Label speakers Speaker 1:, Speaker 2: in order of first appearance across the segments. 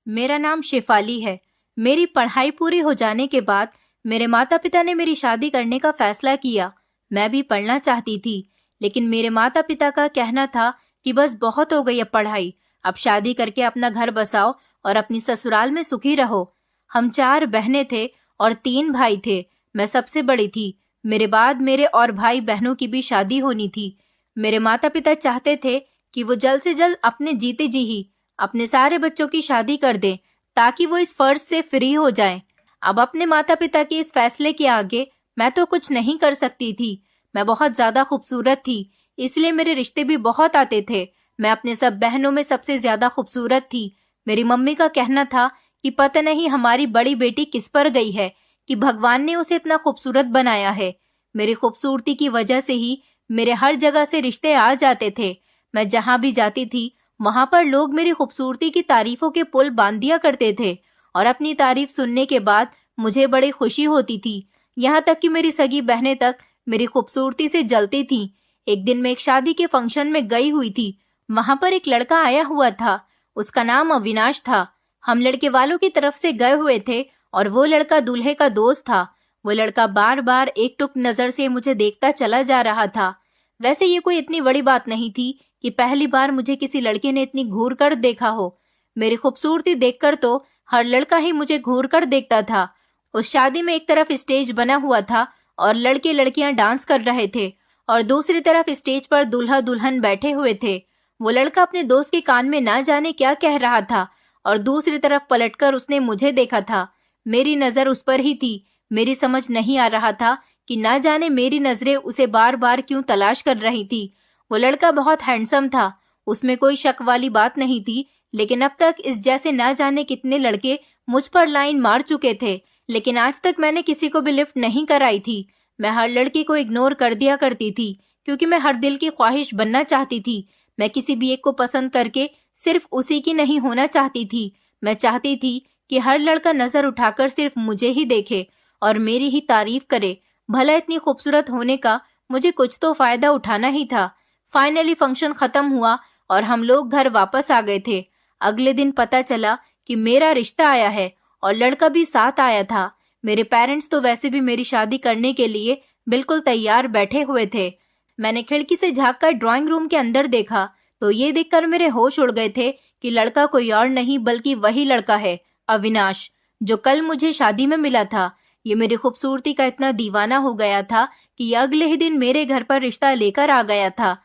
Speaker 1: मेरा नाम शेफाली है। मेरी पढ़ाई पूरी हो जाने के बाद मेरे माता पिता ने मेरी शादी करने का फैसला किया। मैं भी पढ़ना चाहती थी, लेकिन मेरे माता पिता का कहना था कि बस बहुत हो गई अब पढ़ाई, अब शादी करके अपना घर बसाओ और अपनी ससुराल में सुखी रहो। हम 4 बहनें थे और 3 भाई थे। मैं सबसे बड़ी थी। मेरे बाद मेरे और भाई बहनों की भी शादी होनी थी। मेरे माता पिता चाहते थे कि वो जल्द से जल्द अपने जीते जी ही अपने सारे बच्चों की शादी कर दें, ताकि वो इस फर्ज से फ्री हो जाएं। अब अपने माता पिता के इस फैसले के आगे मैं तो कुछ नहीं कर सकती थी। मैं बहुत ज्यादा खूबसूरत थी, इसलिए मेरे रिश्ते भी बहुत आते थे। मैं अपने सब बहनों में सबसे ज्यादा खूबसूरत थी। मेरी मम्मी का कहना था कि पता नहीं हमारी बड़ी बेटी किस पर गई है कि भगवान ने उसे इतना खूबसूरत बनाया है। मेरी खूबसूरती की वजह से ही मेरे हर जगह से रिश्ते आ जाते थे। मैं जहाँ भी जाती थी वहां पर लोग मेरी खूबसूरती की तारीफों के पुल बांध दिया करते थे और अपनी तारीफ सुनने के बाद मुझे बड़ी खुशी होती थी। यहाँ तक कि मेरी सगी बहनें तक मेरी खूबसूरती से जलती थीं। एक दिन मैं एक शादी के फंक्शन में गई हुई थी। वहां पर एक लड़का आया हुआ था। उसका नाम अविनाश था। हम लड़के वालों की तरफ से गए हुए थे और वो लड़का दूल्हे का दोस्त था। वो लड़का बार बार एक टुक नजर से मुझे देखता चला जा रहा था। वैसे ये कोई इतनी बड़ी बात नहीं थी कि पहली बार मुझे किसी लड़के ने इतनी घूर कर देखा हो। मेरी खूबसूरती देखकर तो हर लड़का ही मुझे घूर कर देखता था। उस शादी में एक तरफ स्टेज बना हुआ था और लड़के लड़कियां डांस कर रहे थे और दूसरी तरफ स्टेज पर दूल्हा दुल्हन बैठे हुए थे। वो लड़का अपने दोस्त के कान में ना जाने क्या कह रहा था और दूसरी तरफ पलटकर उसने मुझे देखा था। मेरी नजर उस पर ही थी। मेरी समझ नहीं आ रहा था कि ना जाने मेरी नजरें उसे बार बार क्यों तलाश कर रही थी। वो लड़का बहुत हैंडसम था, उसमें कोई शक वाली बात नहीं थी, लेकिन अब तक इस जैसे ना जाने कितने लड़के मुझ पर लाइन मार चुके थे, लेकिन आज तक मैंने किसी को भी लिफ्ट नहीं कराई थी। मैं हर लड़की को इग्नोर कर दिया करती थी, क्योंकि मैं हर दिल की ख्वाहिश बनना चाहती थी। मैं किसी भी एक को पसंद करके सिर्फ उसी की नहीं होना चाहती थी। मैं चाहती थी कि हर लड़का नजर उठाकर सिर्फ मुझे ही देखे और मेरी ही तारीफ करे। भला इतनी खूबसूरत होने का मुझे कुछ तो फायदा उठाना ही था। फाइनली फंक्शन खत्म हुआ और हम लोग घर वापस आ गए थे। अगले दिन पता चला कि मेरा रिश्ता आया है और लड़का भी साथ आया था। मेरे पेरेंट्स तो वैसे भी मेरी शादी करने के लिए बिल्कुल तैयार बैठे हुए थे। मैंने खिड़की से झांककर ड्राइंग रूम के अंदर देखा तो ये देखकर मेरे होश उड़ गए थे कि लड़का कोई और नहीं बल्कि वही लड़का है, अविनाश, जो कल मुझे शादी में मिला था। ये मेरी खूबसूरती का इतना दीवाना हो गया था कि ये अगले ही दिन मेरे घर पर रिश्ता लेकर आ गया था।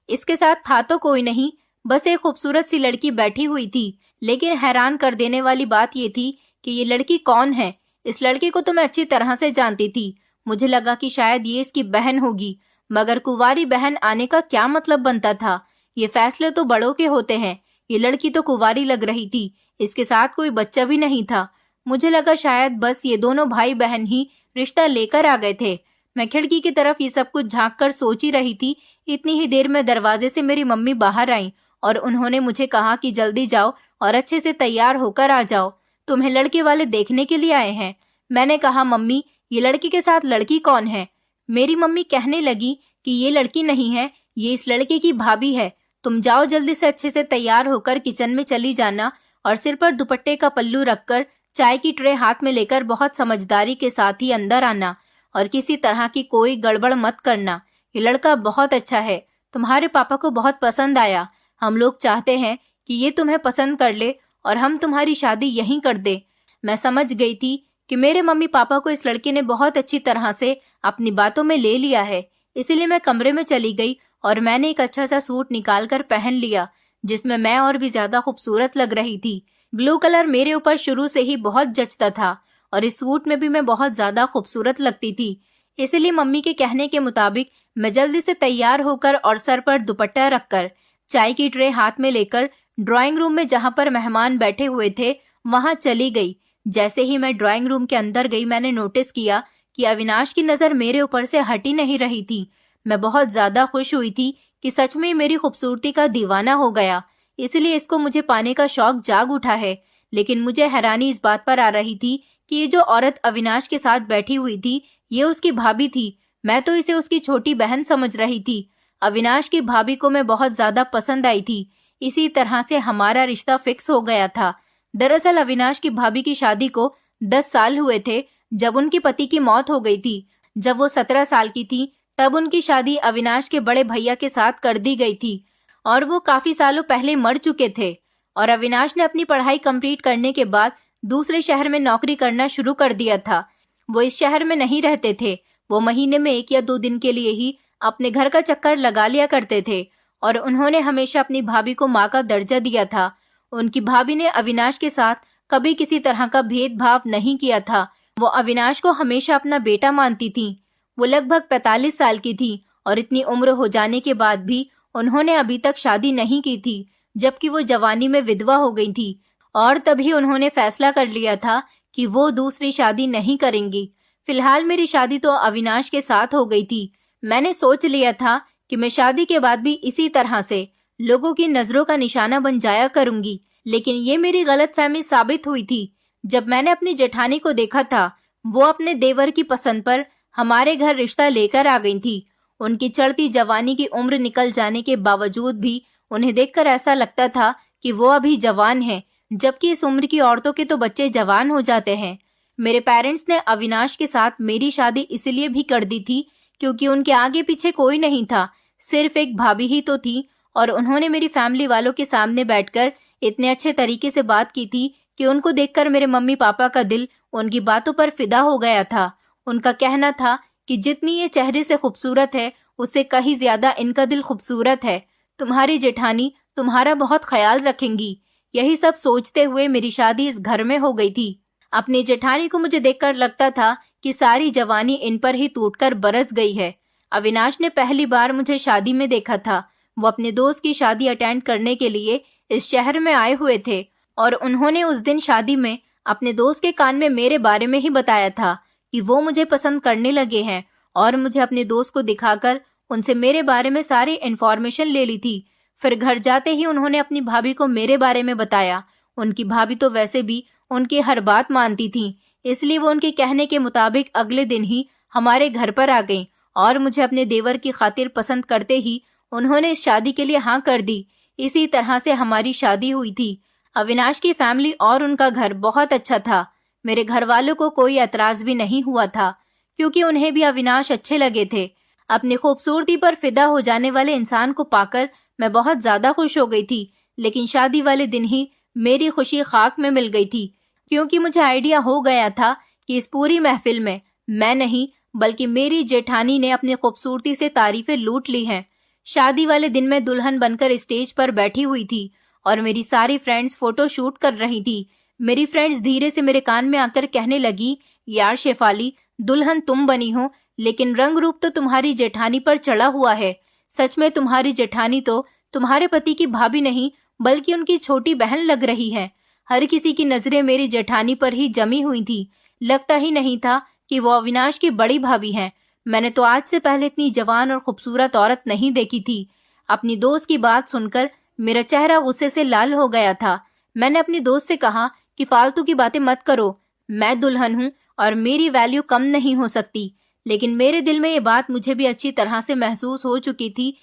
Speaker 1: इसके साथ था तो कोई नहीं, बस एक खूबसूरत सी लड़की बैठी हुई थी। लेकिन हैरान कर देने वाली बात ये थी कि ये लड़की कौन है। इस लड़की को तो मैं अच्छी तरह से जानती थी। मुझे लगा कि शायद ये इसकी बहन होगी, मगर कुंवारी बहन आने का क्या मतलब बनता था। ये फैसले तो बड़ों के होते हैं। ये लड़की तो कुंवारी लग रही थी, इसके साथ कोई बच्चा भी नहीं था। मुझे लगा शायद बस ये दोनों भाई बहन ही रिश्ता लेकर आ गए थे। मैं खिड़की की तरफ ये सब कुछ झांक कर सोच ही रही थी। इतनी ही देर में दरवाजे से मेरी मम्मी बाहर आई और उन्होंने मुझे कहा कि जल्दी जाओ और अच्छे से तैयार होकर आ जाओ, तुम्हें लड़के वाले देखने के लिए आए हैं। मैंने कहा, मम्मी, ये लड़के के साथ लड़की कौन है? मेरी मम्मी कहने लगी कि ये लड़की नहीं है, ये इस लड़के की भाभी है। तुम जाओ जल्दी से अच्छे से तैयार होकर किचन में चली जाना और सिर पर दुपट्टे का पल्लू रखकर चाय की ट्रे हाथ में लेकर बहुत समझदारी के साथ ही अंदर आना और किसी तरह की कोई गड़बड़ मत करना। ये लड़का बहुत अच्छा है, तुम्हारे पापा को बहुत पसंद आया। हम लोग चाहते हैं कि ये तुम्हें पसंद कर ले और हम तुम्हारी शादी यहीं कर दे। मैं समझ गई थी कि मेरे मम्मी पापा को इस लड़के ने बहुत अच्छी तरह से अपनी बातों में ले लिया है। इसीलिए मैं कमरे में चली गई और मैंने एक अच्छा सा सूट निकाल कर पहन लिया, जिसमें मैं और भी ज्यादा खूबसूरत लग रही थी। ब्लू कलर मेरे ऊपर शुरू से ही बहुत जचता था और इस सूट में भी मैं बहुत ज्यादा खूबसूरत लगती थी। इसीलिए मम्मी के कहने के मुताबिक मैं जल्दी से तैयार होकर और सर पर दुपट्टा रखकर चाय की ट्रे हाथ में लेकर ड्राइंग रूम में जहां पर मेहमान बैठे हुए थे वहां चली गई। जैसे ही मैं ड्राइंग रूम के अंदर गई, मैंने नोटिस किया कि अविनाश की नजर मेरे ऊपर से हट ही नहीं रही थी। मैं बहुत ज्यादा खुश हुई थी कि सच में मेरी खूबसूरती का दीवाना हो गया, इसलिए इसको मुझे पाने का शौक जाग उठा है। लेकिन मुझे हैरानी इस बात पर आ रही थी कि ये जो औरत अविनाश के साथ बैठी हुई थी ये उसकी भाभी थी। मैं तो इसे उसकी छोटी बहन समझ रही थी। अविनाश की भाभी को मैं बहुत ज्यादा पसंद आई थी। इसी तरह से हमारा रिश्ता फिक्स हो गया था। दरअसल अविनाश की भाभी की शादी को 10 साल हुए थे जब उनके पति की मौत हो गई थी। जब वो 17 साल की थी तब उनकी शादी अविनाश के बड़े भैया के साथ कर दी गई थी और वो काफी सालों पहले मर चुके थे। और अविनाश ने अपनी पढ़ाई कंप्लीट करने के बाद दूसरे शहर में नौकरी करना शुरू कर दिया था। वो इस शहर में नहीं रहते थे। वो महीने में 1 या 2 दिन के लिए ही अपने घर का चक्कर लगा लिया करते थे और उन्होंने हमेशा अपनी भाभी को माँ का दर्जा दिया था। उनकी भाभी ने अविनाश के साथ कभी किसी तरह का भेदभाव नहीं किया था। वो अविनाश को हमेशा अपना बेटा मानती थी। वो लगभग 45 साल की थी और इतनी उम्र हो जाने के बाद भी उन्होंने अभी तक शादी नहीं की थी, जबकि वो जवानी में विधवा हो गई थी और तभी उन्होंने फैसला कर लिया था कि वो दूसरी शादी नहीं करेंगी। फिलहाल मेरी शादी तो अविनाश के साथ हो गई थी। मैंने सोच लिया था कि मैं शादी के बाद भी इसी तरह से लोगों की नजरों का निशाना बन जाया करूंगी, लेकिन ये मेरी गलतफहमी साबित हुई थी। जब मैंने अपनी जेठानी को देखा था, वो अपने देवर की पसंद पर हमारे घर रिश्ता लेकर आ गई थी। उनकी चढ़ती जवानी की उम्र निकल जाने के बावजूद भी उन्हें देखकर ऐसा लगता था कि वो अभी जवान हैं, जबकि इस उम्र की औरतों के तो बच्चे जवान हो जाते हैं। मेरे पेरेंट्स ने अविनाश के साथ मेरी शादी इसलिए भी कर दी थी क्योंकि उनके आगे पीछे कोई नहीं था, सिर्फ एक भाभी ही तो थी और उन्होंने मेरी फैमिली वालों के सामने बैठकर इतने अच्छे तरीके से बात की थी कि उनको देखकर मेरे मम्मी पापा का दिल उनकी बातों पर फिदा हो गया था। उनका कहना था कि जितनी ये चेहरे से खूबसूरत है उससे कहीं ज्यादा इनका दिल खूबसूरत है। तुम्हारी जेठानी तुम्हारा बहुत ख्याल रखेंगी। यही सब सोचते हुए मेरी शादी इस घर में हो गई थी। अपनी जेठानी को मुझे देखकर लगता था कि सारी जवानी इन पर ही टूटकर बरस गई है। अविनाश ने पहली बार मुझे शादी में देखा था। वो अपने दोस्त की शादी अटेंड करने के लिए इस शहर में आए हुए थे और उन्होंने उस दिन शादी में अपने दोस्त के कान में मेरे बारे में ही बताया था कि वो मुझे पसंद करने लगे हैं और मुझे अपने दोस्त को दिखाकर उनसे मेरे बारे में सारी इन्फॉर्मेशन ले ली थी। फिर घर जाते ही उन्होंने अपनी भाभी को मेरे बारे में बताया। उनकी भाभी तो वैसे भी उनकी हर बात मानती थी, इसलिए वो उनके कहने के मुताबिक अगले दिन ही हमारे घर पर आ गईं और मुझे अपने देवर की खातिर पसंद करते ही उन्होंने इस शादी के लिए हाँ कर दी। इसी तरह से हमारी शादी हुई थी। अविनाश की फैमिली और उनका घर बहुत अच्छा था। मेरे घर वालों को कोई एतराज भी नहीं हुआ था क्योंकि उन्हें भी अविनाश अच्छे लगे थे। अपनी खूबसूरती पर फिदा हो जाने वाले इंसान को पाकर मैं बहुत ज्यादा खुश हो गई थी, लेकिन शादी वाले दिन ही मेरी खुशी खाक में मिल गई थी क्योंकि मुझे आइडिया हो गया था कि इस पूरी महफिल में मैं नहीं बल्कि मेरी जेठानी ने अपनी खूबसूरती से तारीफें लूट ली हैं। शादी वाले दिन मैं दुल्हन बनकर स्टेज पर बैठी हुई थी और मेरी सारी फ्रेंड्स फोटो शूट कर रही थी। मेरी फ्रेंड्स धीरे से मेरे कान में आकर कहने लगी, यार शेफाली, दुल्हन तुम बनी हो लेकिन रंग रूप तो तुम्हारी जेठानी पर चढ़ा हुआ है। सच में तुम्हारी जेठानी तो तुम्हारे पति की भाभी नहीं बल्कि उनकी छोटी बहन लग रही है। हर किसी की नजरें मेरी जेठानी पर ही जमी हुई थी। लगता ही नहीं था कि वो अविनाश की बड़ी भाभी हैं। मैंने तो आज से पहले इतनी जवान और खूबसूरत औरत नहीं देखी थी। अपनी दोस्त की बात सुनकर मेरा चेहरा गुस्से से लाल हो गया था। मैंने अपनी दोस्त से कहा कि फालतू की बातें मत करो, मैं दुल्हन हूँ और मेरी वैल्यू कम नहीं हो सकती। लेकिन मेरे दिल में ये बात मुझे भी अच्छी तरह से महसूस हो चुकी थी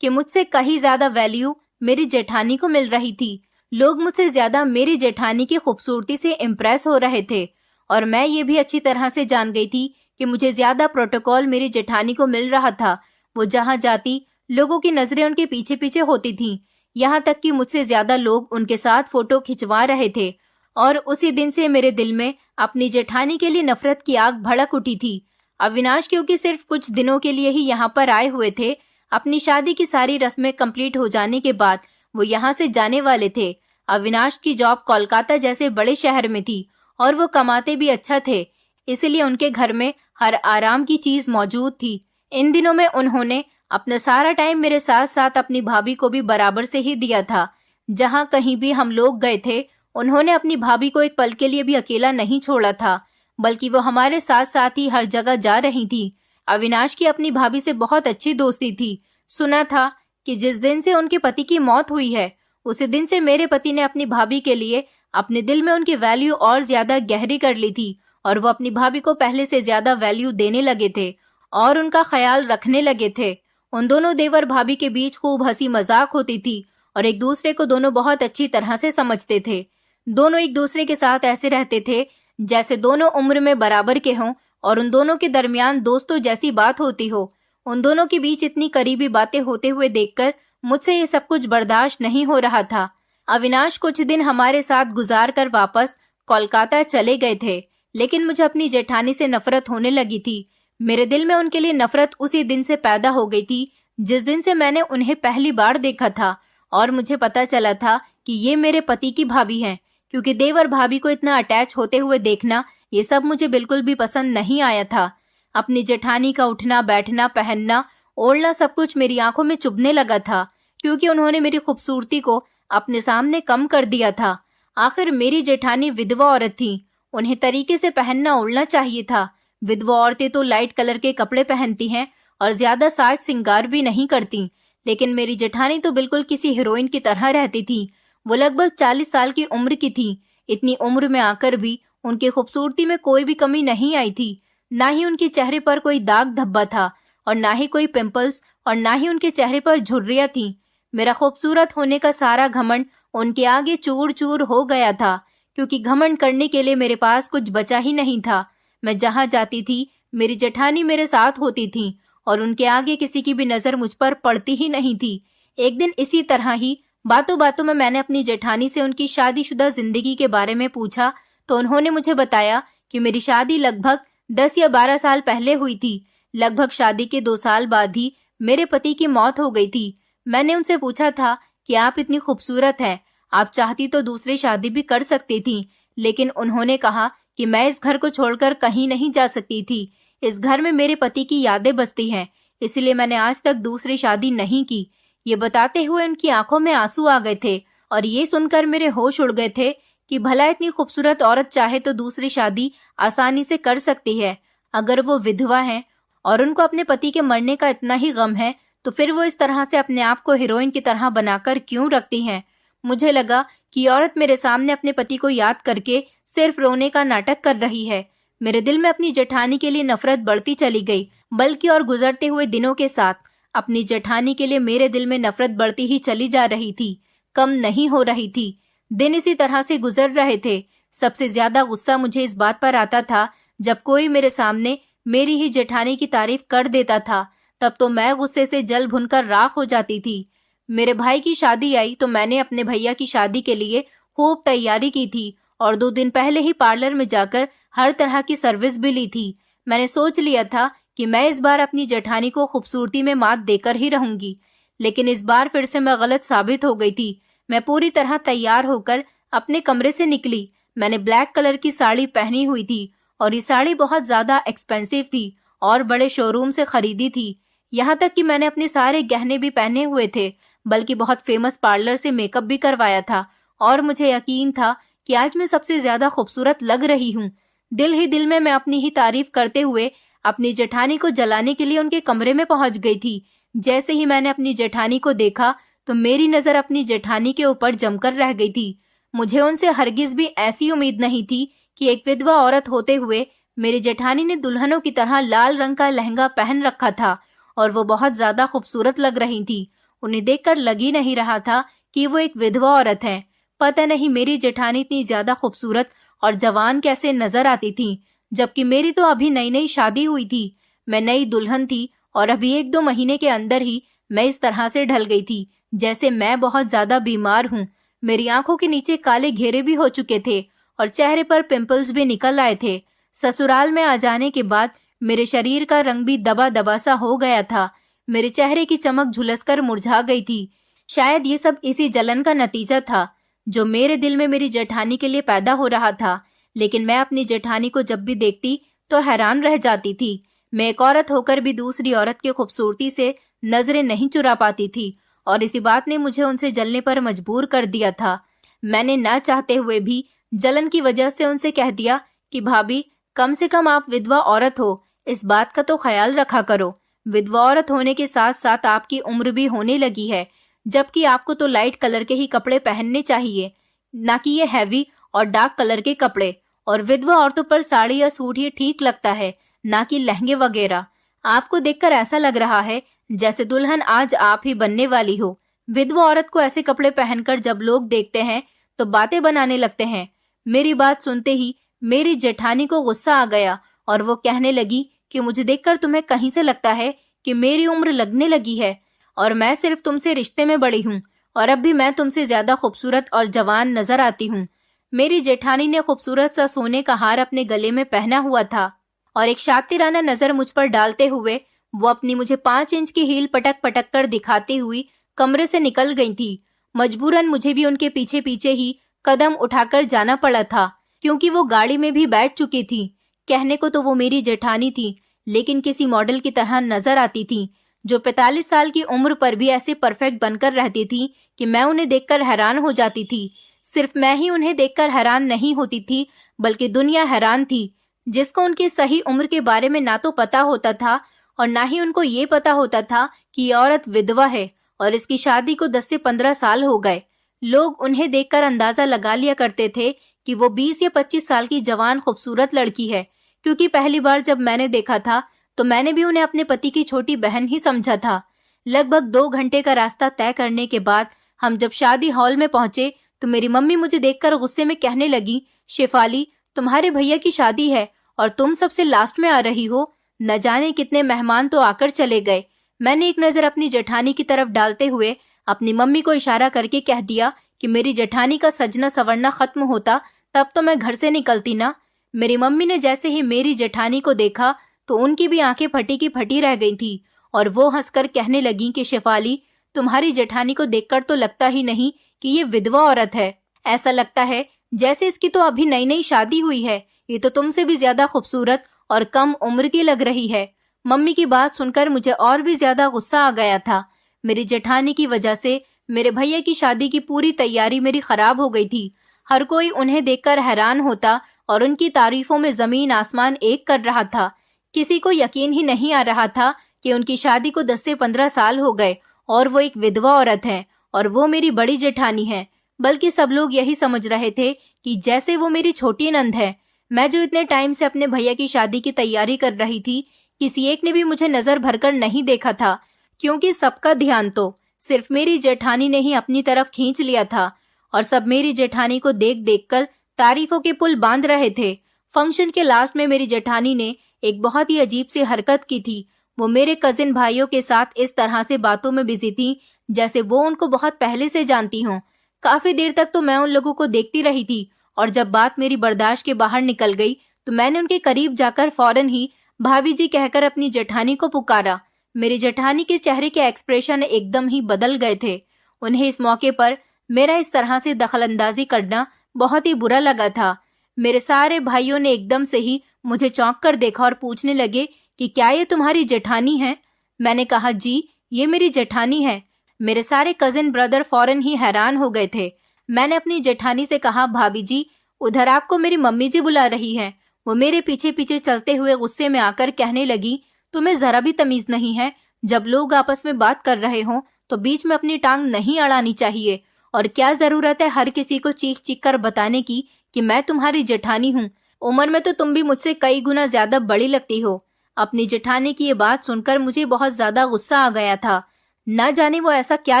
Speaker 1: कि मुझसे कहीं ज्यादा वैल्यू मेरी जेठानी को मिल रही थी। लोग मुझसे ज्यादा मेरी जेठानी की खूबसूरती से इम्प्रेस हो रहे थे और मैं ये भी अच्छी तरह से जान गई थी कि मुझे ज्यादा प्रोटोकॉल मेरी जेठानी को मिल रहा था। वो जहाँ जाती लोगों की नजरें उनके पीछे पीछे होती थीं। यहाँ तक कि मुझसे ज्यादा लोग उनके साथ फोटो खिंचवा रहे थे और उसी दिन से मेरे दिल में अपनी जेठानी के लिए नफरत की आग भड़क उठी थी। अविनाश क्योंकि सिर्फ कुछ दिनों के लिए ही यहाँ पर आए हुए थे, अपनी शादी की सारी रस्में कंप्लीट हो जाने के बाद वो यहाँ से जाने वाले थे। अविनाश की जॉब कोलकाता जैसे बड़े शहर में थी और वो कमाते भी अच्छा थे, इसलिए उनके घर में हर आराम की चीज मौजूद थी। इन दिनों में उन्होंने अपना सारा टाइम मेरे साथ साथ अपनी भाभी को भी बराबर से ही दिया था। जहाँ कहीं भी हम लोग गए थे उन्होंने अपनी भाभी को एक पल के लिए भी अकेला नहीं छोड़ा था, बल्कि वो हमारे साथ साथ ही हर जगह जा रही थी। अविनाश की अपनी भाभी से बहुत अच्छी दोस्ती थी। सुना था कि जिस दिन से उनके पति की मौत हुई है उसी दिन से मेरे पति ने अपनी भाभी के लिए अपने दिल में उनकी वैल्यू और ज्यादा गहरी कर ली थी और वो अपनी भाभी को पहले से ज्यादा वैल्यू देने लगे थे और उनका ख्याल रखने लगे थे। उन दोनों देवर भाभी के बीच खूब हंसी मजाक होती थी और एक दूसरे को दोनों बहुत अच्छी तरह से समझते थे। दोनों एक दूसरे के साथ ऐसे रहते थे जैसे दोनों उम्र में बराबर के हों और उन दोनों के दरमियान दोस्तों जैसी बात होती हो। उन दोनों के बीच इतनी करीबी बातें होते हुए देखकर मुझसे ये सब कुछ बर्दाश्त नहीं हो रहा था। अविनाश कुछ दिन हमारे साथ गुजार कर वापस कोलकाता चले गए थे, लेकिन मुझे अपनी जेठानी से नफरत होने लगी थी। मेरे दिल में उनके लिए नफरत उसी दिन से पैदा हो गई थी जिस दिन से मैंने उन्हें पहली बार देखा था और मुझे पता चला था कि ये मेरे पति की भाभी हैं, क्योंकि देवर और भाभी को इतना अटैच होते हुए देखना ये सब मुझे बिल्कुल भी पसंद नहीं आया था। अपनी जेठानी का उठना बैठना पहनना ओढ़ना सब कुछ मेरी आंखों में चुभने लगा था, क्योंकि उन्होंने मेरी खूबसूरती को अपने सामने कम कर दिया था। आखिर मेरी जेठानी विधवा औरत थी, उन्हें तरीके से पहनना ओढ़ना चाहिए था। विधवा औरतें तो लाइट कलर के कपड़े पहनती हैं और ज्यादा साज सिंगार भी नहीं करती, लेकिन मेरी जेठानी तो बिल्कुल किसी हीरोइन की तरह रहती थी। वो लगभग 40 साल की उम्र की थी। इतनी उम्र में आकर भी उनकी खूबसूरती में कोई भी कमी नहीं आई थी। ना ही उनके चेहरे पर कोई दाग धब्बा था और ना ही कोई पिंपल्स और ना ही उनके चेहरे पर झुर्रियां थी। मेरा खूबसूरत होने का सारा घमंड उनके आगे चूर चूर हो गया था, क्योंकि घमंड करने के लिए मेरे पास कुछ बचा ही नहीं था। मैं जहां जाती थी मेरी जेठानी मेरे साथ होती थी और उनके आगे किसी की भी नजर मुझ पर पड़ती ही नहीं थी। एक दिन इसी तरह ही बातों बातों में मैंने अपनी जेठानी से उनकी शादीशुदा जिंदगी के बारे में पूछा तो उन्होंने मुझे बताया कि मेरी शादी लगभग 10 या 12 साल पहले हुई थी। लगभग शादी के 2 साल बाद ही मेरे पति की मौत हो गई थी। मैंने उनसे पूछा था कि आप इतनी खूबसूरत हैं, आप चाहती तो दूसरी शादी भी कर सकती थी, लेकिन उन्होंने कहा कि मैं इस घर को छोड़कर कहीं नहीं जा सकती थी। इस घर में मेरे पति की यादें बसती हैं, इसलिए मैंने आज तक दूसरी शादी नहीं की। ये बताते हुए उनकी आंखों में आंसू आ गए थे और ये सुनकर मेरे होश उड़ गए थे कि भला इतनी खूबसूरत औरत चाहे तो दूसरी शादी आसानी से कर सकती है। अगर वो विधवा हैं और उनको अपने पति के मरने का इतना ही गम है तो फिर वो इस तरह से अपने आप को हीरोइन की तरह बनाकर क्यों रखती हैं। मुझे लगा कि औरत मेरे सामने अपने पति को याद करके सिर्फ रोने का नाटक कर रही है। मेरे दिल में अपनी जेठानी के लिए नफरत बढ़ती चली गई, बल्कि और गुजरते हुए दिनों के साथ अपनी जेठानी के लिए मेरे दिल में नफरत बढ़ती ही चली जा रही थी, कम नहीं हो रही थी। दिन इसी तरह से गुजर रहे थे। सबसे ज्यादा गुस्सा मुझे इस बात पर आता था जब कोई मेरे सामने मेरी ही जेठानी की तारीफ कर देता था, तब तो मैं गुस्से से जल भुनकर राख हो जाती थी। मेरे भाई की शादी आई तो मैंने अपने भैया की शादी के लिए खूब तैयारी की थी और 2 दिन पहले ही पार्लर में जाकर हर तरह की सर्विस भी ली थी। मैंने सोच लिया था कि मैं इस बार अपनी जेठानी को खूबसूरती में मात देकर ही रहूंगी, लेकिन इस बार फिर से मैं गलत साबित हो गई थी। मैं पूरी तरह तैयार होकर अपने कमरे से निकली। मैंने ब्लैक कलर की साड़ी पहनी हुई थी और ये साड़ी बहुत ज्यादा एक्सपेंसिव थी और बड़े शोरूम से खरीदी थी। यहाँ तक कि मैंने अपने सारे गहने भी पहने हुए थे, बल्कि बहुत फेमस पार्लर से मेकअप भी करवाया था और मुझे यकीन था कि आज मैं सबसे ज्यादा खूबसूरत लग रही हूँ। दिल ही दिल में मैं अपनी ही तारीफ करते हुए अपनी जेठानी को जलाने के लिए उनके कमरे में पहुंच गई थी। जैसे ही मैंने अपनी जेठानी को देखा तो मेरी नजर अपनी जेठानी के ऊपर जमकर रह गई थी। मुझे उनसे हरगिज भी ऐसी उम्मीद नहीं थी कि एक विधवा औरत होते हुए मेरी जेठानी ने दुल्हनों की तरह लाल रंग का लहंगा पहन रखा था और वो बहुत ज्यादा खूबसूरत लग रही थी। उन्हें देखकर लग ही नहीं रहा था कि वो एक विधवा औरत है। पता नहीं मेरी जेठानी इतनी ज्यादा खूबसूरत और जवान कैसे नजर आती थी, जबकि मेरी तो अभी नई नई शादी हुई थी। मैं नई दुल्हन थी और अभी 1-2 महीने के अंदर ही मैं इस तरह से ढल गई थी जैसे मैं बहुत ज्यादा बीमार हूँ। मेरी आंखों के नीचे काले घेरे भी हो चुके थे और चेहरे पर पिंपल्स भी निकल आए थे। ससुराल में आ जाने के बाद मेरे शरीर का रंग भी दबा दबा सा हो गया था। मेरे चेहरे की चमक झुलसकर मुरझा गई थी। शायद ये सब इसी जलन का नतीजा था जो मेरे दिल में मेरी जेठानी के लिए पैदा हो रहा था। लेकिन मैं अपनी जेठानी को जब भी देखती तो हैरान रह जाती थी। मैं एक औरत होकर भी दूसरी औरत की खूबसूरती से नजरें नहीं चुरा पाती थी और इसी बात ने मुझे उनसे जलने पर मजबूर कर दिया था। मैंने ना चाहते हुए भी जलन की वजह से उनसे कह दिया कि भाभी, कम से कम आप विधवा औरत हो, इस बात का तो ख्याल रखा करो। विधवा औरत होने के साथ साथ आपकी उम्र भी होने लगी है, जबकि आपको तो लाइट कलर के ही कपड़े पहनने चाहिए, ना कि ये हैवी और डार्क कलर के कपड़े। और विधवा औरतों पर साड़ी या सूट ही ठीक लगता है, ना कि लहंगे वगैरह। आपको देखकर ऐसा लग रहा है जैसे दुल्हन आज आप ही बनने वाली हो। विधवा औरत को ऐसे कपड़े पहनकर जब लोग देखते हैं तो बातें बनाने लगते हैं। मेरी बात सुनते ही मेरी जेठानी को गुस्सा आ गया और वो कहने लगी कि मुझे देखकर तुम्हें कहीं से लगता है कि मेरी उम्र लगने लगी है और मैं सिर्फ तुमसे रिश्ते में बड़ी हूँ और अब भी मैं तुमसे ज्यादा खूबसूरत और जवान नजर आती हूँ। मेरी जेठानी ने खूबसूरत सा सोने का हार अपने गले में पहना हुआ था और एक शातिराना नजर मुझ पर डालते हुए वो अपनी मुझे 5 इंच की हील पटक पटक कर दिखाती हुई कमरे से निकल गई थी। मजबूरन मुझे भी उनके पीछे पीछे ही कदम उठाकर जाना पड़ा था, क्योंकि वो गाड़ी में भी बैठ चुकी थी। कहने को तो वो मेरी जेठानी थी, लेकिन किसी मॉडल की तरह नजर आती थी, जो 45 साल की उम्र पर भी ऐसे परफेक्ट बनकर रहती थी कि मैं उन्हें देखकर हैरान हो जाती थी। सिर्फ मैं ही उन्हें देखकर हैरान नहीं होती थी, बल्कि दुनिया हैरान थी, जिसको उनकी सही उम्र के बारे में ना तो पता होता था और ना ही उनको ये पता होता था कि ये औरत विधवा है और इसकी शादी को 10 से 15 साल हो गए। लोग उन्हें देखकर अंदाजा लगा लिया करते थे कि वो 20 या 25 साल की जवान खूबसूरत लड़की है, क्योंकि पहली बार जब मैंने देखा था तो मैंने भी उन्हें अपने पति की छोटी बहन ही समझा था। लगभग 2 घंटे का रास्ता तय करने के बाद हम जब शादी हॉल में पहुंचे तो मेरी मम्मी मुझे देखकर गुस्से में कहने लगी, शेफाली, तुम्हारे भैया की शादी है और तुम सबसे लास्ट में आ रही हो। न जाने कितने मेहमान तो आकर चले गए। मैंने एक नजर अपनी जेठानी की तरफ डालते हुए अपनी मम्मी को इशारा करके कह दिया कि मेरी जेठानी का सजना संवरना खत्म होता तब तो मैं घर से निकलती ना। मेरी मम्मी ने जैसे ही मेरी जेठानी को देखा तो उनकी भी आंखें फटी की फटी रह गई थी और वो हंसकर कहने लगी कि शेफाली, तुम्हारी जेठानी को देखकर तो लगता ही नहीं कि ये विधवा औरत है। ऐसा लगता है जैसे इसकी तो अभी नई नई शादी हुई है। ये तो तुमसे भी ज्यादा खूबसूरत और कम उम्र की लग रही है। मम्मी की बात सुनकर मुझे और भी ज्यादा गुस्सा आ गया था। मेरी जेठानी की वजह से मेरे भैया की शादी की पूरी तैयारी मेरी खराब हो गई थी। हर कोई उन्हें देखकर हैरान होता और उनकी तारीफों में जमीन आसमान एक कर रहा था। किसी को यकीन ही नहीं आ रहा था कि उनकी शादी को 10 से 15 साल हो गए और वो एक विधवा औरत है और वो मेरी बड़ी जेठानी है। बल्कि सब लोग यही समझ रहे थे कि जैसे वो मेरी छोटी नंद है। मैं जो इतने टाइम से अपने भैया की शादी की तैयारी कर रही थी, किसी एक ने भी मुझे नजर भरकर नहीं देखा था, क्योंकि सबका ध्यान तो सिर्फ मेरी जेठानी ने ही अपनी तरफ खींच लिया था और सब मेरी जेठानी को देख देख कर तारीफों के पुल बांध रहे थे। फंक्शन के लास्ट में मेरी जेठानी ने एक बहुत ही अजीब सी हरकत की थी। वो मेरे कजिन भाइयों के साथ इस तरह से बातों में बिजी थी जैसे वो उनको बहुत पहले से जानती हों। काफी देर तक तो मैं उन लोगों को देखती रही थी और जब बात मेरी बर्दाश्त के बाहर निकल गई तो मैंने उनके करीब जाकर फौरन ही भाभी जी कहकर अपनी जेठानी को पुकारा। मेरी जेठानी के चेहरे के एक्सप्रेशन एकदम ही बदल गए थे। उन्हें इस मौके पर मेरा इस तरह से दखलंदाजी करना बहुत ही बुरा लगा था। मेरे सारे भाइयों ने एकदम से ही मुझे चौंक कर देखा और पूछने लगे कि क्या ये तुम्हारी जेठानी है। मैंने कहा, जी ये मेरी जेठानी है। मेरे सारे कजिन ब्रदर फौरन ही हैरान हो गए थे। मैंने अपनी जेठानी से कहा, भाभी जी उधर आपको मेरी मम्मी जी बुला रही हैं। वो मेरे पीछे पीछे चलते हुए गुस्से में आकर कहने लगी, तुम्हें जरा भी तमीज नहीं है। जब लोग आपस में बात कर रहे हों तो बीच में अपनी टांग नहीं अड़ानी चाहिए। और क्या जरूरत है हर किसी को चीख चीख कर बताने की कि मैं तुम्हारी जेठानी हूँ। उम्र में तो तुम भी मुझसे कई गुना ज्यादा बड़ी लगती हो। अपनी जेठानी की ये बात सुनकर मुझे बहुत ज्यादा गुस्सा आ गया था। न जाने वो ऐसा क्या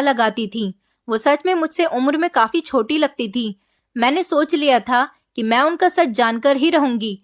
Speaker 1: लगाती थी। वो सच में मुझसे उम्र में काफी छोटी लगती थी। मैंने सोच लिया था कि मैं उनका सच जानकर ही रहूंगी,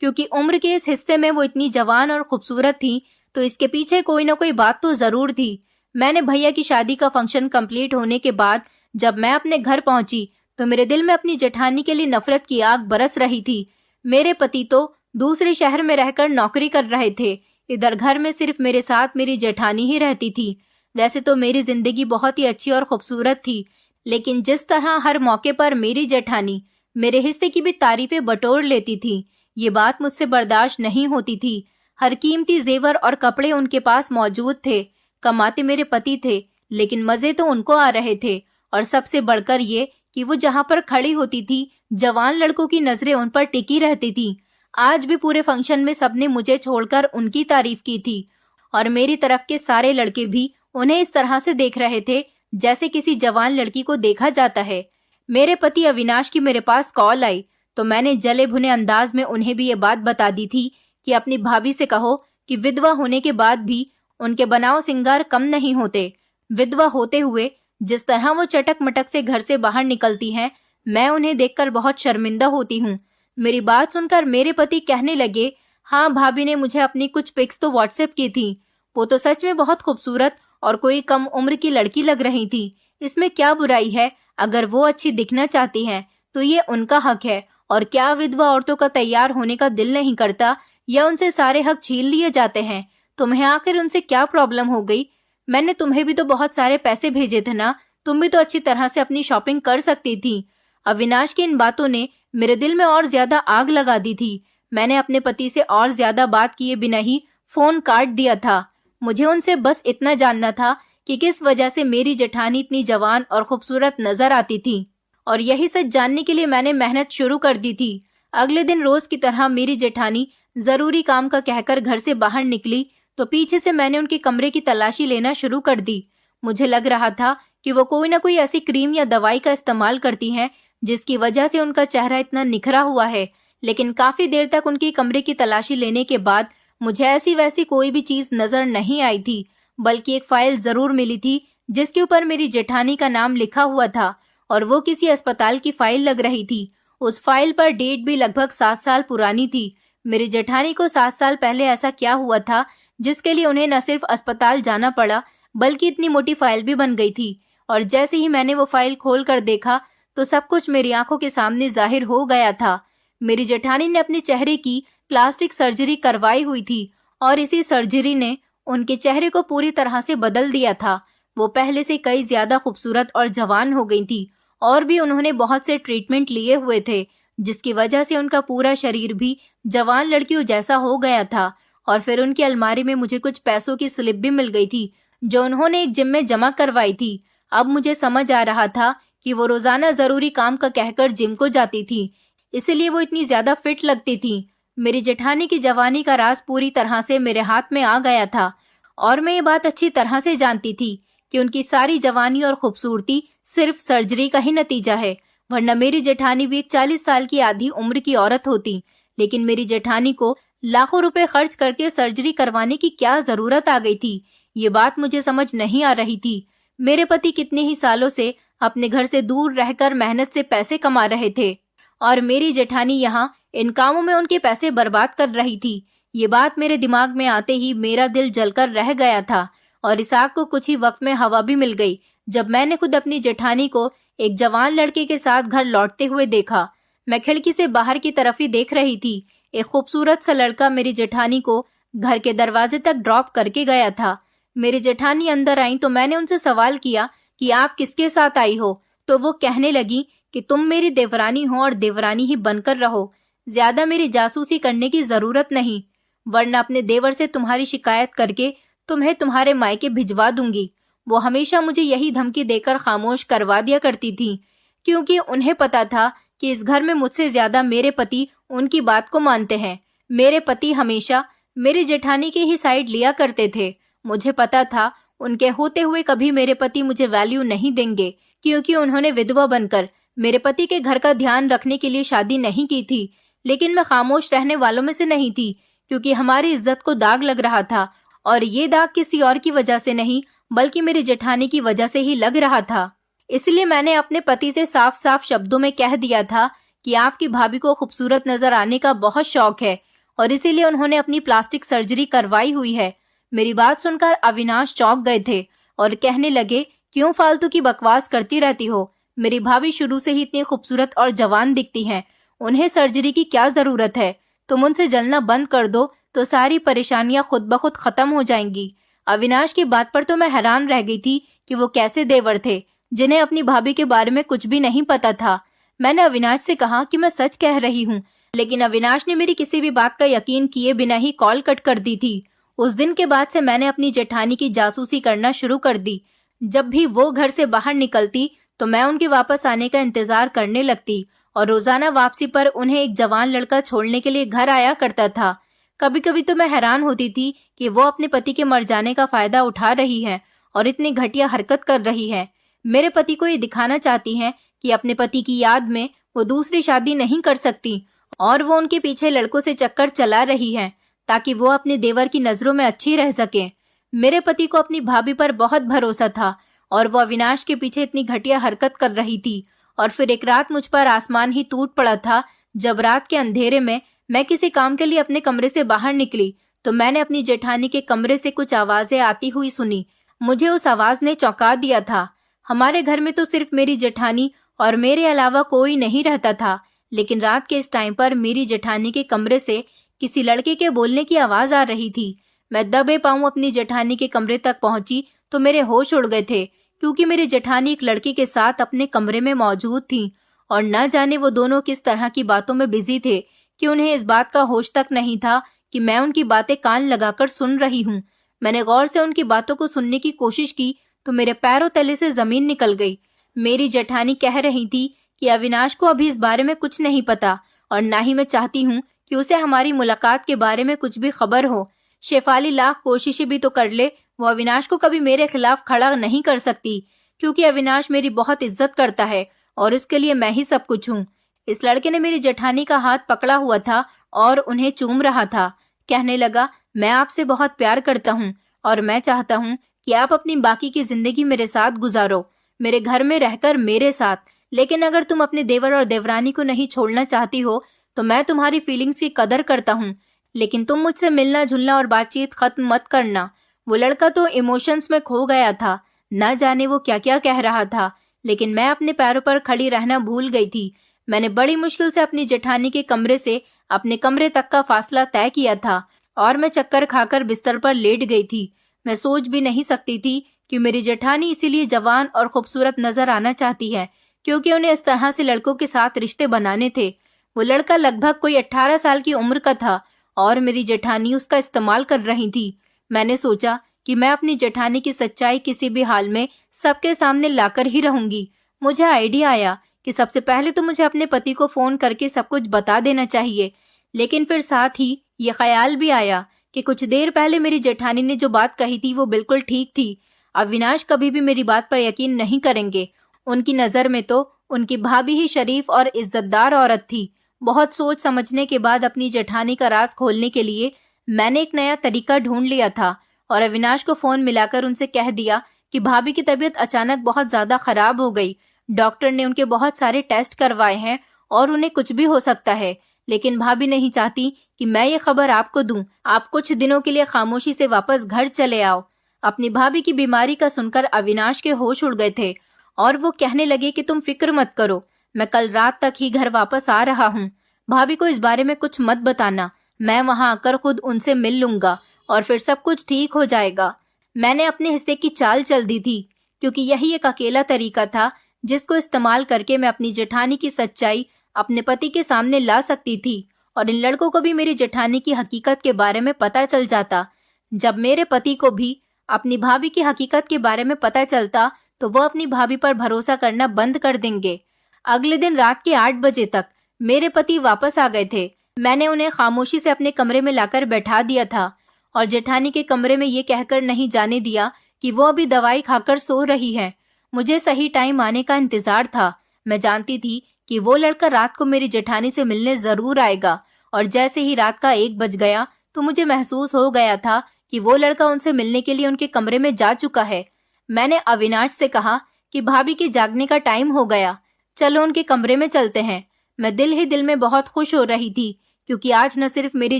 Speaker 1: क्योंकि उम्र के इस हिस्से में वो इतनी जवान और खूबसूरत थी, तो इसके पीछे कोई ना कोई बात तो जरूर थी। मैंने भैया की शादी का फंक्शन कंप्लीट होने के बाद जब मैं अपने घर पहुंची तो मेरे दिल में अपनी जेठानी के लिए नफरत की आग बरस रही थी। मेरे पति तो दूसरे शहर में रहकर नौकरी कर रहे थे। इधर घर में सिर्फ मेरे साथ मेरी जेठानी ही रहती थी। वैसे तो मेरी जिंदगी बहुत ही अच्छी और खूबसूरत थी, लेकिन जिस तरह हर मौके पर मेरी जेठानी मेरे हिस्से की भी तारीफें बटोर लेती थी, ये बात मुझसे बर्दाश्त नहीं होती थी। हर कीमती जेवर और कपड़े उनके पास मौजूद थे। कमाते मेरे पति थे, लेकिन मजे तो उनको आ रहे थे। और सबसे बढ़कर ये कि वो जहाँ पर खड़ी होती थी, जवान लड़कों की नजरें उन पर टिकी रहती थी। आज भी पूरे फंक्शन में सबने मुझे छोड़कर उनकी तारीफ की थी और मेरी तरफ के सारे लड़के भी उन्हें इस तरह से देख रहे थे जैसे किसी जवान लड़की को देखा जाता है। मेरे पति अविनाश की मेरे पास कॉल आई तो मैंने जले भुने अंदाज में उन्हें भी ये बात बता दी थी कि अपनी भाभी से कहो कि विधवा होने के बाद भी उनके बनाव सिंगार कम नहीं होते। विधवा होते हुए जिस तरह वो चटक मटक से घर से बाहर निकलती हैं, मैं उन्हें देखकर बहुत शर्मिंदा होती हूँ। मेरी बात सुनकर मेरे पति कहने लगे, हाँ, भाभी ने मुझे अपनी कुछ पिक्स तो व्हाट्सएप की थी। वो तो सच में बहुत खूबसूरत और कोई कम उम्र की लड़की लग रही थी। इसमें क्या बुराई है? अगर वो अच्छी दिखना चाहती हैं तो ये उनका हक है। और क्या विधवा औरतों का तैयार होने का दिल नहीं करता या उनसे सारे हक छीन लिए जाते हैं? तुम्हें आखिर उनसे क्या प्रॉब्लम हो गई? मैंने तुम्हें भी तो बहुत सारे पैसे भेजे थे ना, तुम भी तो अच्छी तरह से अपनी शॉपिंग कर सकती थी। अविनाश की इन बातों ने मेरे दिल में और ज्यादा आग लगा दी थी। मैंने अपने पति से और ज्यादा बात किए बिना ही फोन काट दिया था। मुझे उनसे बस इतना जानना था कि किस वजह से मेरी जेठानी इतनी जवान और खूबसूरत नजर आती थी, और यही सच जानने के लिए मैंने मेहनत शुरू कर दी थी। अगले दिन रोज की तरह मेरी जेठानी जरूरी काम का कहकर घर से बाहर निकली तो पीछे से मैंने उनके कमरे की तलाशी लेना शुरू कर दी। मुझे लग रहा था कि वो कोई ना कोई ऐसी क्रीम या दवाई का इस्तेमाल करती हैं जिसकी वजह से उनका चेहरा इतना निखरा हुआ है, लेकिन काफी देर तक उनके कमरे की तलाशी लेने के बाद मुझे ऐसी वैसी कोई भी चीज नजर नहीं आई थी, बल्कि एक फाइल जरूर मिली थी जिसके ऊपर मेरी जेठानी का नाम लिखा हुआ था, और वो किसी अस्पताल की फाइल लग रही थी। उस फाइल पर डेट भी लगभग 7 साल पुरानी थी। मेरी जेठानी को 7 साल पहले ऐसा क्या हुआ था जिसके लिए उन्हें न सिर्फ अस्पताल जाना पड़ा बल्कि इतनी मोटी फाइल भी बन गई थी। और जैसे ही मैंने वो फाइल खोल कर देखा तो सब कुछ मेरी आंखों के सामने जाहिर हो गया था। मेरी जेठानी ने अपने चेहरे की प्लास्टिक सर्जरी करवाई हुई थी और इसी सर्जरी ने उनके चेहरे को पूरी तरह से बदल दिया था। वो पहले से कई ज्यादा खूबसूरत और जवान हो गई थी, और भी उन्होंने बहुत से ट्रीटमेंट लिए हुए थे जिसकी वजह से उनका पूरा शरीर भी जवान लड़कियों जैसा हो गया था। और फिर उनकी अलमारी में मुझे कुछ पैसों की स्लिप भी मिल गई थी जो उन्होंने एक जिम में जमा करवाई थी। अब मुझे समझ आ रहा था कि वो रोजाना जरूरी काम का कहकर जिम को जाती थी, इसलिए वो इतनी ज्यादा फिट लगती थी। मेरी जेठानी की जवानी का राज पूरी तरह से मेरे हाथ में आ गया था, और मैं ये बात अच्छी तरह से जानती थी कि उनकी सारी जवानी और खूबसूरती सिर्फ सर्जरी का ही नतीजा है, वरना मेरी जेठानी भी एक 40 साल की आधी उम्र की औरत होती। लेकिन मेरी जेठानी को लाखों रुपए खर्च करके सर्जरी करवाने की क्या जरूरत आ गई थी, ये बात मुझे समझ नहीं आ रही थी। मेरे पति कितने ही सालों से अपने घर से दूर रहकर मेहनत से पैसे कमा रहे थे, और मेरी जेठानी यहाँ इन कामों में उनके पैसे बर्बाद कर रही थी। ये बात मेरे दिमाग में आते ही मेरा दिल जलकर रह गया था, और इस आग को कुछ ही वक्त में हवा भी मिल गई जब मैंने खुद अपनी जेठानी को एक जवान लड़के के साथ घर लौटते हुए देखा। मैं खिड़की से बाहर की तरफ ही देख रही थी। एक खूबसूरत सा लड़का मेरी जेठानी को घर के दरवाजे तक ड्रॉप करके गया था। मेरी जेठानी अंदर आई तो मैंने उनसे सवाल किया कि आप किसके साथ आई हो, तो वो कहने लगी कि तुम मेरी देवरानी हो और देवरानी ही बनकर रहो, ज्यादा मेरी जासूसी करने की जरूरत नहीं, वरना अपने देवर से तुम्हारी शिकायत करके तुम्हें तुम्हारे मायके भिजवा दूंगी। वो हमेशा मुझे यही धमकी देकर खामोश करवा दिया करती थी, क्योंकि उन्हें पता था कि इस घर में मुझसे ज्यादा मेरे पति उनकी बात को मानते हैं। मेरे पति हमेशा मेरी जेठानी की ही साइड लिया करते थे। मुझे पता था उनके होते हुए कभी मेरे पति मुझे वैल्यू नहीं देंगे, क्योंकि उन्होंने विधवा बनकर मेरे पति के घर का ध्यान रखने के लिए शादी नहीं की थी। लेकिन मैं खामोश रहने वालों में से नहीं थी, क्योंकि हमारी इज्जत को दाग लग रहा था, और ये दाग किसी और की वजह से नहीं बल्कि मेरी जेठानी की वजह से ही लग रहा था। इसलिए मैंने अपने पति से साफ साफ शब्दों में कह दिया था कि आपकी भाभी को खूबसूरत नजर आने का बहुत शौक है, और इसीलिए उन्होंने अपनी प्लास्टिक सर्जरी करवाई हुई है। मेरी बात सुनकर अविनाश चौंक गए थे और कहने लगे, क्यों फालतू की बकवास करती रहती हो? मेरी भाभी शुरू से ही इतनी खूबसूरत और जवान दिखती हैं, उन्हें सर्जरी की क्या जरूरत है? तुम उनसे जलना बंद कर दो तो सारी परेशानियां खुद ब खुद खत्म हो जाएंगी। अविनाश की बात पर तो मैं हैरान रह गई थी कि वो कैसे देवर थे जिन्हें अपनी भाभी के बारे में कुछ भी नहीं पता था। मैंने अविनाश से कहा कि मैं सच कह रही हूँ, लेकिन अविनाश ने मेरी किसी भी बात का यकीन किए बिना ही कॉल कट कर दी थी। उस दिन के बाद से मैंने अपनी जेठानी की जासूसी करना शुरू कर दी। जब भी वो घर से बाहर निकलती तो मैं उनके वापस आने का इंतजार करने लगती, और रोजाना वापसी पर उन्हें एक जवान लड़का छोड़ने के लिए घर आया करता था। कभी कभी तो मैं हैरान होती थी कि वो अपने पति के मर जाने का फायदा उठा रही है और इतनी घटिया हरकत कर रही है। मेरे पति को ये दिखाना चाहती हैं कि अपने पति की याद में वो दूसरी शादी नहीं कर सकती, और वो उनके पीछे लड़कों से चक्कर चला रही है ताकि वो अपने देवर की नजरों में अच्छी रह सके। मेरे पति को अपनी भाभी पर बहुत भरोसा था, और वो अविनाश के पीछे इतनी घटिया हरकत कर रही थी, और फिर एक रात मुझ पर आसमान ही टूट पड़ा था। जब रात के अंधेरे में मैं किसी काम के लिए अपने कमरे से बाहर निकली तो मैंने अपनी जेठानी के कमरे से कुछ आवाजें आती हुई सुनी। मुझे उस आवाज ने चौंका दिया था। हमारे घर में तो सिर्फ मेरी जेठानी और मेरे अलावा कोई नहीं रहता था, लेकिन रात के इस टाइम पर मेरी जेठानी के कमरे से किसी लड़के के बोलने की आवाज आ रही थी। मैं दबे पांव अपनी जेठानी के कमरे तक पहुंची तो मेरे होश उड़ गए थे, क्योंकि मेरी जेठानी एक लड़के के साथ अपने कमरे में मौजूद थी और न जाने वो दोनों किस तरह की बातों में बिजी थे कि उन्हें इस बात का होश तक नहीं था कि मैं उनकी बातें कान लगाकर सुन रही हूँ। मैंने गौर से उनकी बातों को सुनने की कोशिश की तो मेरे पैरों तले से जमीन निकल गई। मेरी जेठानी कह रही थी कि अविनाश को अभी इस बारे में कुछ नहीं पता और ना ही मैं चाहती हूँ कि उसे हमारी मुलाकात के बारे में कुछ भी खबर हो। शेफाली लाख कोशिशें भी तो कर ले, वो अविनाश को कभी मेरे खिलाफ खड़ा नहीं कर सकती, क्योंकि अविनाश मेरी बहुत इज्जत करता है और इसके लिए मैं ही सब कुछ हूँ। इस लड़के ने मेरी जेठानी का हाथ पकड़ा हुआ था और उन्हें चूम रहा था। कहने लगा, मैं आपसे बहुत प्यार करता हूँ और मैं चाहता हूँ कि आप अपनी बाकी की जिंदगी मेरे साथ गुजारो, मेरे घर में रहकर मेरे साथ। लेकिन अगर तुम अपने देवर और देवरानी को नहीं छोड़ना चाहती हो तो मैं तुम्हारी फीलिंग्स की कदर करता हूँ, लेकिन तुम मुझसे मिलना जुलना और बातचीत खत्म मत करना। वो लड़का तो इमोशंस में खो गया था, न जाने वो क्या क्या कह रहा था, लेकिन मैं अपने पैरों पर खड़ी रहना भूल गई थी। मैंने बड़ी मुश्किल से अपनी जेठानी के कमरे से अपने कमरे तक का फासला तय किया था और मैं चक्कर खाकर बिस्तर पर लेट गई थी। मैं सोच भी नहीं सकती थी कि मेरी जेठानी इसीलिए जवान और खूबसूरत नजर आना चाहती है, क्योंकि उन्हें इस तरह से लड़कों के साथ रिश्ते बनाने थे। वो लड़का लगभग कोई 18 साल की उम्र का था और मेरी जेठानी उसका इस्तेमाल कर रही थी। मैंने सोचा कि मैं अपनी जेठानी की सच्चाई किसी भी हाल में सबके सामने लाकर ही रहूंगी। मुझे आइडिया आया कि सबसे पहले तो मुझे अपने पति को फोन करके सब कुछ बता देना चाहिए, लेकिन फिर साथ ही ये ख्याल भी आया कि कुछ देर पहले मेरी जेठानी ने जो बात कही थी वो बिल्कुल ठीक थी। अविनाश कभी भी मेरी बात पर यकीन नहीं करेंगे। उनकी नजर में तो उनकी भाभी ही शरीफ और इज्जतदार औरत थी। बहुत सोच समझने के बाद अपनी जेठानी का राज खोलने के लिए मैंने एक नया तरीका ढूंढ लिया था और अविनाश को फोन मिलाकर उनसे कह दिया कि भाभी की तबीयत अचानक बहुत ज्यादा खराब हो गई। डॉक्टर ने उनके बहुत सारे टेस्ट करवाए हैं और उन्हें कुछ भी हो सकता है, लेकिन भाभी नहीं चाहती कि मैं ये खबर आपको दूं। आप कुछ दिनों के लिए खामोशी से वापस घर चले आओ। अपनी भाभी की बीमारी का सुनकर अविनाश के होश उड़ गए थे और वो कहने लगे कि तुम फिक्र मत करो, मैं कल रात तक ही घर वापस आ रहा हूँ। भाभी को इस बारे में कुछ मत बताना, मैं वहां आकर खुद उनसे मिल लूंगा और फिर सब कुछ ठीक हो जाएगा। मैंने अपने हिस्से की चाल चल दी थी, क्योंकि यही एक अकेला तरीका था जिसको इस्तेमाल करके मैं अपनी जेठानी की सच्चाई अपने पति के सामने ला सकती थी और इन लड़कों को भी मेरी जेठानी की हकीकत के बारे में पता चल जाता। जब मेरे पति को भी अपनी भाभी की हकीकत के बारे में पता चलता तो वो अपनी भाभी पर भरोसा करना बंद कर देंगे। अगले दिन रात के 8 बजे तक मेरे पति वापस आ गए थे। मैंने उन्हें खामोशी से अपने कमरे में लाकर बैठा दिया था और जेठानी के कमरे में ये कहकर नहीं जाने दिया कि वो अभी दवाई खाकर सो रही है। मुझे सही टाइम आने का इंतजार था। मैं जानती थी कि वो लड़का रात को मेरी जेठानी से मिलने जरूर आएगा और जैसे ही रात का 1 बज गया तो मुझे महसूस हो गया था कि वो लड़का उनसे मिलने के लिए उनके कमरे में जा चुका है। मैंने अविनाश से कहा कि भाभी के जागने का टाइम हो गया, चलो उनके कमरे में चलते हैं। मैं दिल ही दिल में बहुत खुश हो रही थी, क्योंकि आज न सिर्फ मेरी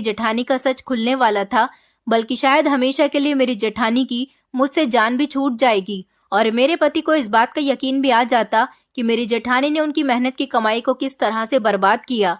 Speaker 1: जेठानी का सच खुलने वाला था, बल्कि शायद हमेशा के लिए मेरी जेठानी की मुझसे जान भी छूट जाएगी और मेरे पति को इस बात का यकीन भी आ जाता कि मेरी जेठानी ने उनकी मेहनत की कमाई को किस तरह से बर्बाद किया।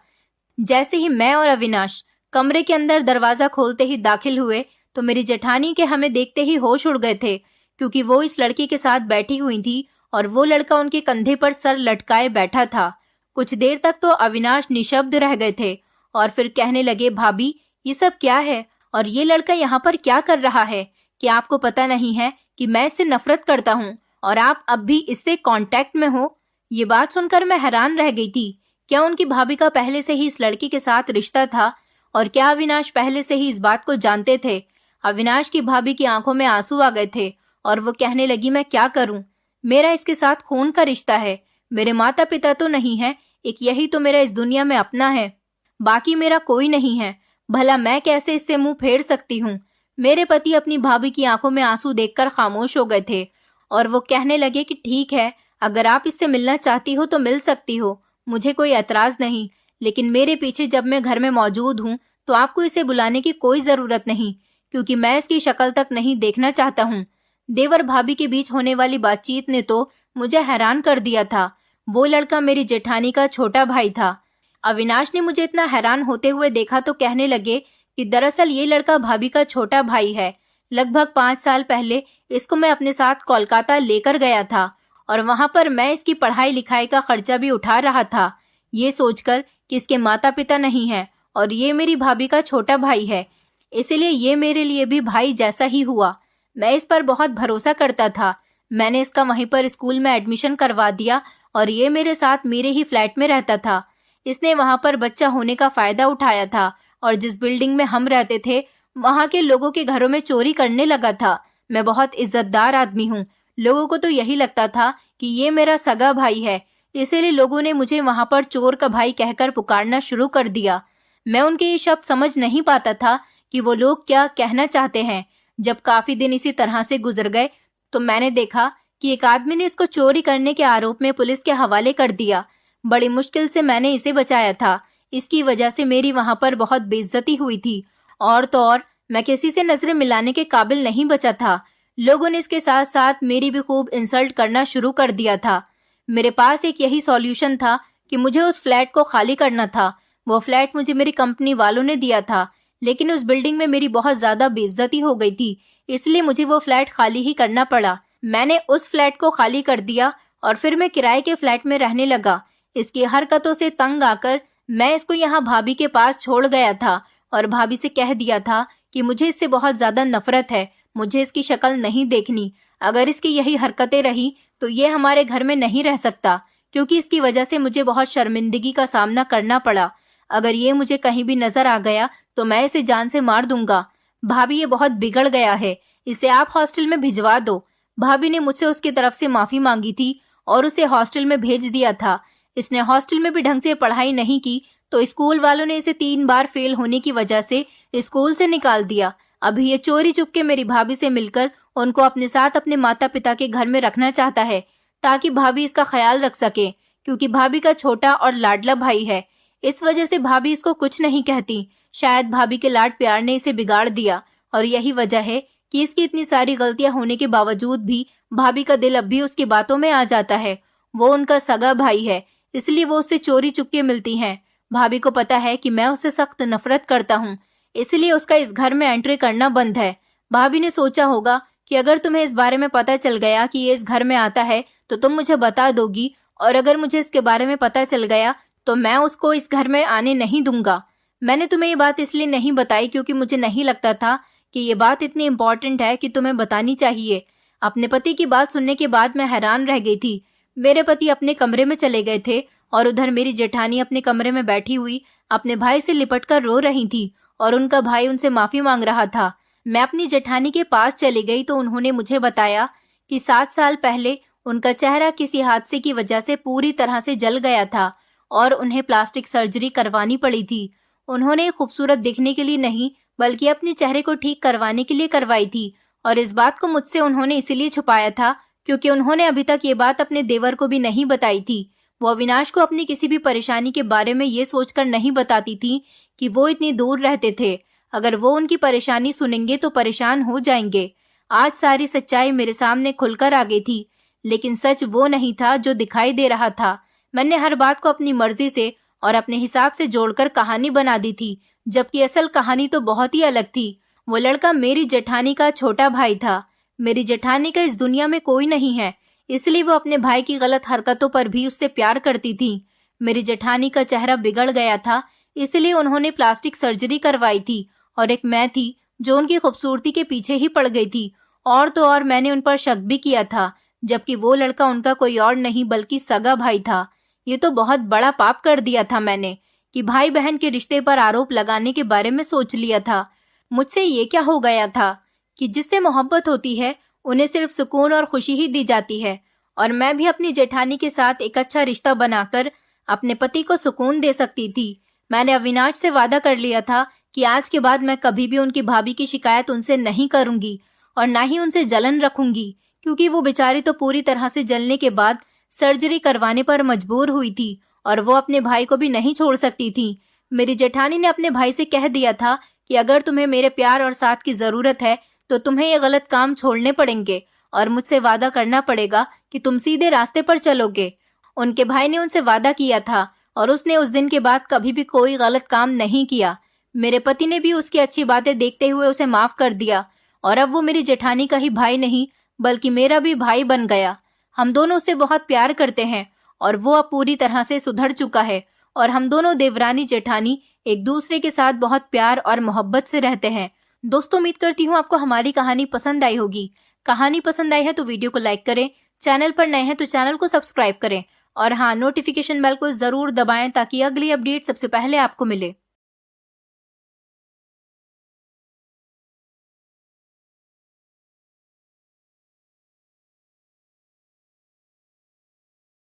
Speaker 1: जैसे ही मैं और अविनाश कमरे के अंदर दरवाजा खोलते ही दाखिल हुए तो मेरी जेठानी के हमें देखते ही होश उड़ गए थे, क्योंकि वो इस लड़की के साथ बैठी हुई थी और वो लड़का उनके कंधे पर सर लटकाए बैठा था। कुछ देर तक तो अविनाश निशब्द रह गए थे और फिर कहने लगे, भाभी ये सब क्या है और ये लड़का यहाँ पर क्या कर रहा है? क्या आपको पता नहीं है कि मैं इससे नफरत करता हूँ और आप अब भी इससे कांटेक्ट में हो? ये बात सुनकर मैं हैरान रह गई थी। क्या उनकी भाभी का पहले से ही इस लड़की के साथ रिश्ता था और क्या अविनाश पहले से ही इस बात को जानते थे? अविनाश की भाभी की आंखों में आंसू आ गए थे और वो कहने लगी, मैं क्या करूं? मेरा इसके साथ खून का रिश्ता है। मेरे माता पिता तो नहीं है, एक यही तो मेरा इस दुनिया में अपना है, बाकी मेरा कोई नहीं है। भला मैं कैसे इससे मुंह फेर सकती हूँ? मेरे पति अपनी भाभी की आंखों में आंसू देखकर खामोश हो गए थे और वो कहने लगे कि ठीक है, अगर आप इससे मिलना चाहती हो तो मिल सकती हो, मुझे कोई एतराज नहीं, लेकिन मेरे पीछे जब मैं घर में मौजूद हूँ तो आपको इसे बुलाने की कोई जरूरत नहीं, क्योंकि मैं इसकी शक्ल तक नहीं देखना चाहता हूँ। देवर भाभी के बीच होने वाली बातचीत ने तो मुझे हैरान कर दिया था। वो लड़का मेरी जेठानी का छोटा भाई था। अविनाश ने मुझे इतना हैरान होते हुए देखा तो कहने लगे कि दरअसल ये लड़का भाभी का छोटा भाई है। लगभग 5 साल पहले इसको मैं अपने साथ कोलकाता लेकर गया था और वहां पर मैं इसकी पढ़ाई लिखाई का खर्चा भी उठा रहा था, ये सोचकर कि इसके माता पिता नहीं है और ये मेरी भाभी का छोटा भाई है, इसलिए ये मेरे लिए भी भाई जैसा ही हुआ। मैं इस पर बहुत भरोसा करता था। मैंने इसका वहीं पर स्कूल में एडमिशन करवा दिया और ये मेरे साथ मेरे ही फ्लैट में रहता था। इसने वहां पर बच्चा होने का फायदा उठाया था और जिस बिल्डिंग में हम रहते थे वहां के लोगों के घरों में चोरी करने लगा था। मैं बहुत इज्जतदार आदमी हूँ। लोगों को तो यही लगता था कि ये मेरा सगा भाई है, इसीलिए लोगों ने मुझे वहां पर चोर का भाई कहकर पुकारना शुरू कर दिया। मैं उनके ये शब्द समझ नहीं पाता था कि वो लोग क्या कहना चाहते हैं। जब काफी दिन इसी तरह से गुजर गए तो मैंने देखा कि एक आदमी ने इसको चोरी करने के आरोप में पुलिस के हवाले कर दिया। बड़ी मुश्किल से मैंने इसे बचाया था। इसकी वजह से मेरी वहां पर बहुत बेइज्जती हुई थी और तो और मैं किसी से नजरें मिलाने के काबिल नहीं बचा था। लोगों ने इसके साथ साथ मेरी भी खूब इंसल्ट करना शुरू कर दिया था। मेरे पास एक यही सॉल्यूशन था कि मुझे उस फ्लैट को खाली करना था। वो फ्लैट मुझे मेरी कंपनी वालों ने दिया था, लेकिन उस बिल्डिंग में मेरी बहुत ज्यादा बेइज्जती हो गई थी, इसलिए मुझे वो फ्लैट खाली ही करना पड़ा। मैंने उस फ्लैट को खाली कर दिया और फिर मैं किराए के फ्लैट में रहने लगा। इसकी हरकतों से तंग आकर मैं इसको यहाँ भाभी के पास छोड़ गया था और भाभी से कह दिया था कि मुझे इससे बहुत ज्यादा नफरत है, मुझे इसकी शक्ल नहीं देखनी। अगर इसकी यही हरकतें रही तो ये हमारे घर में नहीं रह सकता, क्योंकि इसकी वजह से मुझे बहुत शर्मिंदगी का सामना करना पड़ा। अगर ये मुझे कहीं भी नजर आ गया तो मैं इसे जान से मार दूंगा। भाभी ये बहुत बिगड़ गया है, इसे आप हॉस्टल में भिजवा दो। भाभी ने मुझसे उसकी तरफ से माफी मांगी थी और उसे हॉस्टल में भेज दिया था। इसने हॉस्टल में भी ढंग से पढ़ाई नहीं की तो स्कूल वालों ने इसे 3 बार फेल होने की वजह से स्कूल से निकाल दिया। अभी ये चोरी चुपके मेरी भाभी से मिलकर उनको अपने साथ अपने माता पिता के घर में रखना चाहता है, ताकि भाभी इसका ख्याल रख सके, क्योंकि भाभी का छोटा और लाडला भाई है। इस वजह से भाभी इसको कुछ नहीं कहती। शायद भाभी के लाड प्यार ने इसे बिगाड़ दिया और यही वजह है कि इसकी इतनी सारी गलतियां होने के बावजूद भी भाभी का दिल अब भी उसकी बातों में आ जाता है। वो उनका सगा भाई है, इसलिए वो उससे चोरी चुपके मिलती हैं। भाभी को पता है कि मैं उससे सख्त नफरत करता हूँ, इसलिए उसका इस घर में एंट्री करना बंद है। भाभी ने सोचा होगा कि अगर तुम्हें इस बारे में पता चल गया कि ये इस घर में आता है तो तुम मुझे बता दोगी, और अगर मुझे इसके बारे में पता चल गया तो मैं उसको इस घर में आने नहीं दूंगा। मैंने तुम्हें ये बात इसलिए नहीं बताई क्योंकि मुझे नहीं लगता था कि ये बात इतनी इम्पोर्टेंट है कि तुम्हें बतानी चाहिए। अपने पति की बात सुनने के बाद मैं हैरान रह गई थी। मेरे पति अपने कमरे में चले गए थे और उधर मेरी जेठानी अपने कमरे में बैठी हुई अपने भाई से लिपटकर रो रही थी और उनका भाई उनसे माफी मांग रहा था। मैं अपनी जेठानी के पास चली गई तो उन्होंने मुझे बताया कि 7 साल पहले उनका चेहरा किसी हादसे की वजह से पूरी तरह से जल गया था और उन्हें प्लास्टिक सर्जरी करवानी पड़ी थी। उन्होंने खूबसूरत दिखने के लिए नहीं बल्कि अपने चेहरे को ठीक करवाने के लिए करवाई थी, और इस बात को मुझसे उन्होंने इसीलिए छुपाया था क्योंकि उन्होंने अभी तक ये बात अपने देवर को भी नहीं बताई थी। वो अविनाश को अपनी किसी भी परेशानी के बारे में ये सोचकर नहीं बताती थी कि वो इतनी दूर रहते थे। अगर वो उनकी परेशानी सुनेंगे तो परेशान हो जाएंगे। आज सारी सच्चाई मेरे सामने खुलकर आ गई थी, लेकिन सच वो नहीं था जो दिखाई दे रहा था। मैंने हर बात को अपनी मर्जी से और अपने हिसाब से जोड़कर कहानी बना दी थी, जबकि असल कहानी तो बहुत ही अलग थी। वो लड़का मेरी जेठानी का छोटा भाई था। मेरी जेठानी का इस दुनिया में कोई नहीं है, इसलिए वो अपने भाई की गलत हरकतों पर भी उससे प्यार करती थी। मेरी जेठानी का चेहरा बिगड़ गया था, इसलिए उन्होंने प्लास्टिक सर्जरी करवाई थी, और एक मैं थी जो उनकी खूबसूरती के पीछे ही पड़ गई थी। और तो और मैंने उन पर शक भी किया था, जबकि वो लड़का उनका कोई और नहीं बल्कि सगा भाई था। ये तो बहुत बड़ा पाप कर दिया था मैंने कि भाई बहन के रिश्ते पर आरोप लगाने के बारे में सोच लिया था। मुझसे ये क्या हो गया था कि जिससे मोहब्बत होती है उन्हें सिर्फ सुकून और खुशी ही दी जाती है, और मैं भी अपनी जेठानी के साथ एक अच्छा रिश्ता बनाकर अपने पति को सुकून दे सकती थी। मैंने अविनाश से वादा कर लिया था कि आज के बाद मैं कभी भी उनकी भाभी की शिकायत उनसे नहीं करूंगी और ना ही उनसे जलन रखूंगी, क्योंकि वो बेचारी तो पूरी तरह से जलने के बाद सर्जरी करवाने पर मजबूर हुई थी और वो अपने भाई को भी नहीं छोड़ सकती थी। मेरी जेठानी ने अपने भाई से कह दिया था कि अगर तुम्हें मेरे प्यार और साथ की जरूरत है तो तुम्हें ये गलत काम छोड़ने पड़ेंगे और मुझसे वादा करना पड़ेगा कि तुम सीधे रास्ते पर चलोगे। उनके भाई ने उनसे वादा किया था और उसने उस दिन के बाद कभी भी कोई गलत काम नहीं किया। मेरे पति ने भी उसकी अच्छी बातें देखते हुए उसे माफ कर दिया और अब वो मेरी जेठानी का ही भाई नहीं बल्कि मेरा भी भाई बन गया। हम दोनों उससे बहुत प्यार करते हैं और वो अब पूरी तरह से सुधर चुका है और हम दोनों देवरानी जेठानी एक दूसरे के साथ बहुत प्यार और मोहब्बत से रहते हैं। दोस्तों, उम्मीद करती हूँ आपको हमारी कहानी पसंद आई होगी। कहानी पसंद आई है तो वीडियो को लाइक करें, चैनल पर नए हैं तो चैनल को सब्सक्राइब करें और हाँ, नोटिफिकेशन बेल को जरूर दबाएं ताकि अगली अपडेट सबसे पहले आपको मिले।